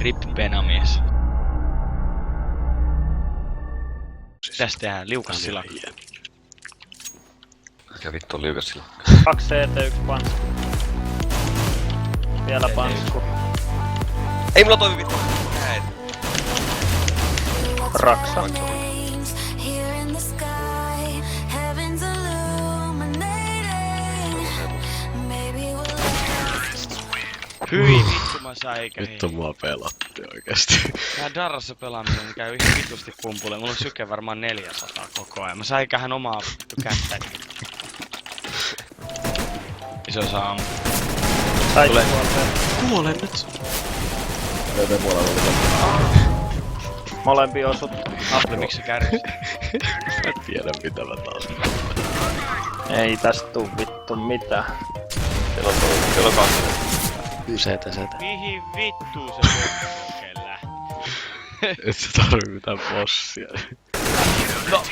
Rip Penamies. Mitäs tehdään? Liukas silakka. Mikä vittu on liukas silakka? 2 CT, 1 pansku. Vielä pansku. Ei mulla toimi vittu! Näin. Raksa. Hyi vittu mä säikähin. Vittu mua pelatti oikeesti. Tää Darrassa pelaaminen käy ihan vitusti pumpulle. Mulla on syke varmaan 400 koko ajan. Mä säikähän omaa vittu kättäni. Iso saa ammu. Tulee. Kuolen nyt! Löytää puolella oli. Molempi osut. Apple, miksi sä kärsit? Mä en tiedä mitä mä taas. Ei tästä tuu vittu mitään. Siellä on 2. Setä. Mihin vittuun se oikein lähti? Et sä tarvii mitään bossia. No,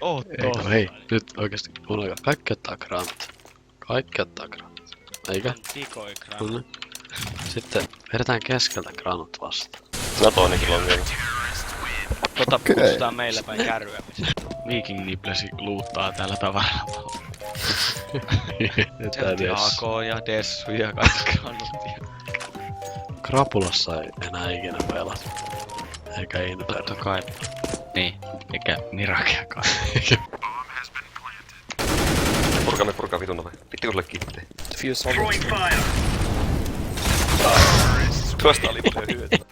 oot Eikö, hei, nyt oikeesti kuunnelkaa. Kaikki ottaa granat. Kaikki ottaa granat. Eikä? Tikoikra. Kyllä. Sitten vedetään keskeltä granat vastaan. No toinenkin on vielä. Kutsutaan meillä päin kärryämisen. Viking Niblesi luuttaa tällä tavaralla. Sieltä AK ja Dessu ja kaikki kannuttia. Krapulassa ei enää ikinä pelata. Eikä Inter. Totta kai. Niin, eikä Mirakeakaan. Purkaa vitun nopea. Pitti kun sulle kiittee. Fuse on. Tuosta oli paljon hyötyä.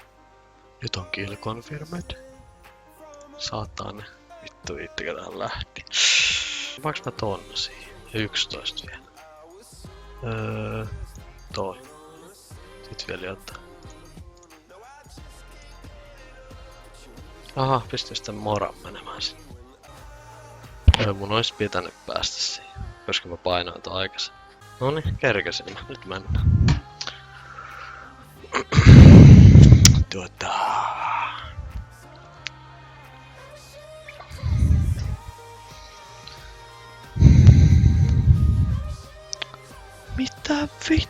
Nyt on kill confirmed. Saatane. Vittu viittikö tää lähti. Vaaks mä ton siihen? 11 vielä. Toi. Sit vielä jotain. Aha, pistää sitä moran menemään sinne. Mun ois pitänyt päästä siihen, koska mä painoin ton aikaisin. Noni, kerkesin mä. Nyt mennään. Mitä vit...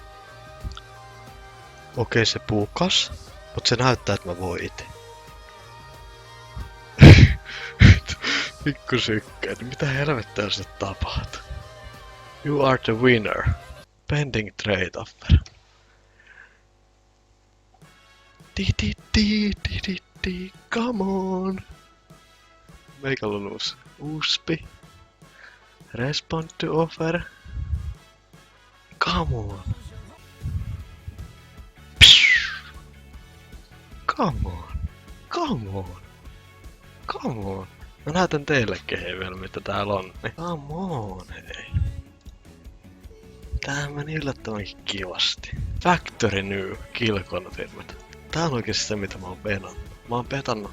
Okei, se puukas, mut se näyttää, että mä voitin. Pikku sykkään, mitä helvettiä se tapahtuu? You are the winner. Pending trade offer. Come on. Meikällä on USP. Respond to offer. Come on. Come on. Come on. Come on. Mä näytän teillekin hei vielä mitä täällä on. Come on hei. Tää meni yllättävänkin kivasti. Factory New Kill Confirmed. Tää on oikeesti se mitä mä oon petannut.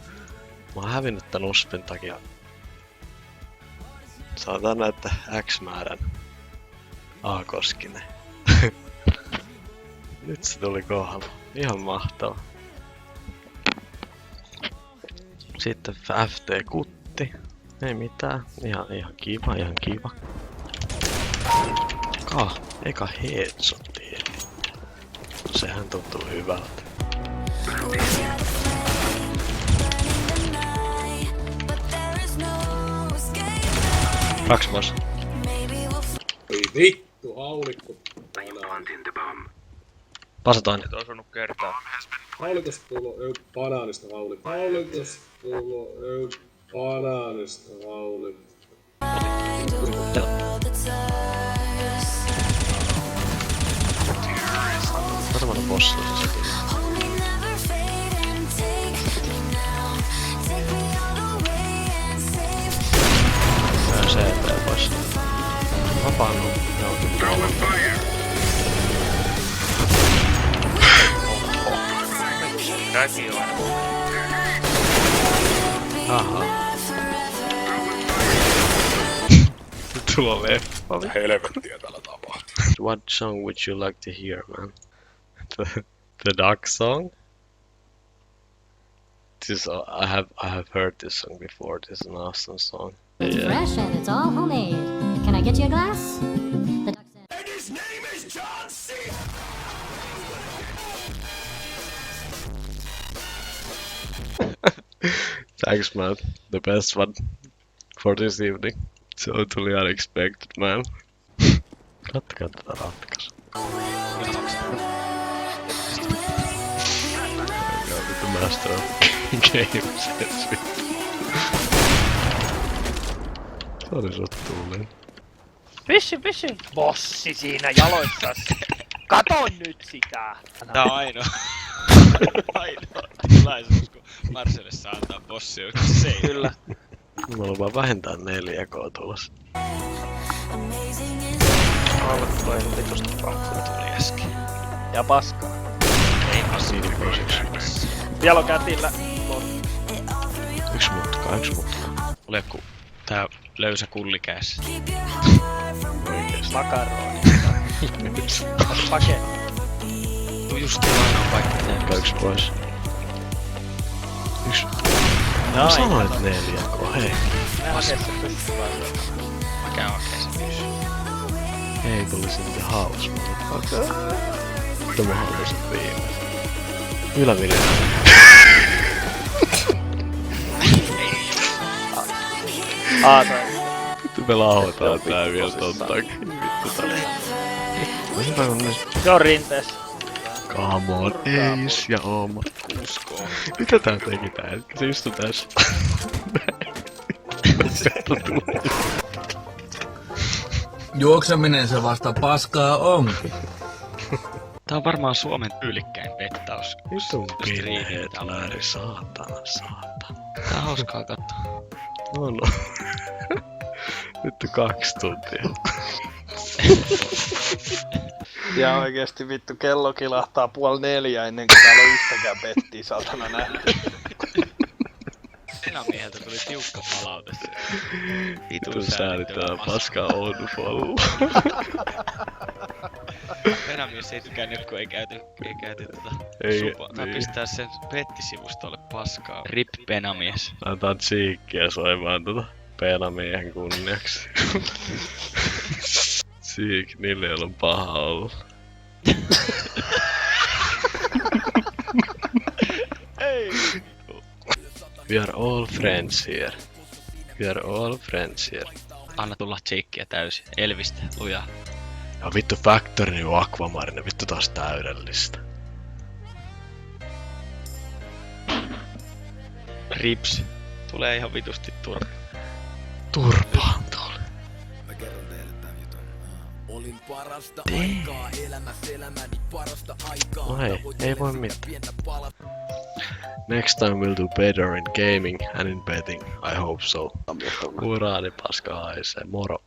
Mä oon hävinnyt tän USPin takia. Saatan näyttää X määrän A-koskinen. Nyt se tuli kohdalla. Ihan mahtava. Sitten FT-kutti. Ei mitään. Ihan kiva. Eka headshottiin. Sehän tuntuu hyvältä. Kaksi boss. Ei vittu, haulikko. Pasataan. Et osunut kertaa. Haulikosta tullut banaanista haulikko. Haulikosta tullut banaanista haulikko. Varmaan bossi on se kyllä. CT pois. Vapaannut. Radio. Aha. Tuo leffa. Helvettiä täällä tapahtuu. What song would you like to hear, man? The Duck song? I have heard this song before. This is an awesome song. It's fresh and it's all homemade. Can I get you a glass? The duck said. And his name is John C. Thanks man, the best one for this evening. Totally unexpected man. Kattokaa tätä ratkaisua. The master of games. Sori sut tuuliin. Pysy! Bossi siinä jaloissas. Kato nyt sitä! Tää on ainoa tilaisuus, kun Marcelle saa antaa bossi se ei. Kyllä. Mulla on vaan vähintään 4K tulossa. Alkoi vitusta pankkuun tuli äsken. Ja paskaa. Ei passiivinen. Vielä on kätillä. Yksi mutka. Ole ku tää löysä kulli kädessä. Oikeesti. Makaroni. Pake. Tuu just aina vaikka Ehkä yksi pois. Yksi. Mä Noin. sanoin, että 4K, hei. Mä hakee se pystyy vaan. mä käyn hakee se pyssy. Ei tulisi in the house, motherfucker. Mitä mä haluaisin viimeisen? Ylävilja. Toi. Vittu me lauhotaan tää vielä ton takia. Vittu tää. Hyvä on nyt. Se on rinteessä. Come on, Ace ja Oma. Mitä tää teki tää? Se istui tässä. Juokseminen se vasta paskaa onkin. Tää on varmaan Suomen tyylikkäin pettaus. Vitun Striimi pirheetlääri, saatana. Tää on hauskaa katsoa. No. Vittu 2 tuntia. Ja oikeesti vittu kello kilahtaa 3:30 ennen kuin täällä on yhtäkään pettiä satana nähty. Senamieheltä tuli tiukka palaute se. Vittu säälittävä paska on follow. Senamies ei tykännyt, kun ei käyty Ei, supa. Tai niin. pistää sen pettisivustolle paskaa. Rip Penamies. Antaa tsiikkiä soimaan peenamiehen kunniaksi. Tsiik, niille ei ole paha olla. We are all friends here. We are all friends here. Anna tulla tsiikkiä täysin. Elvistä, lujaa. Ja vittu Factory New Aquamarine, vittu taas täydellistä. Rips. Tulee ihan vitusti turpa. Turpaan tuli. Mä kerron teille tän jutun. Olin parasta aikaa elämässä elämäni parasta aikaa. No hei, ei voi mitään. Next time we'll do better in gaming and in betting. I hope so. Uraani paska haisee, moro.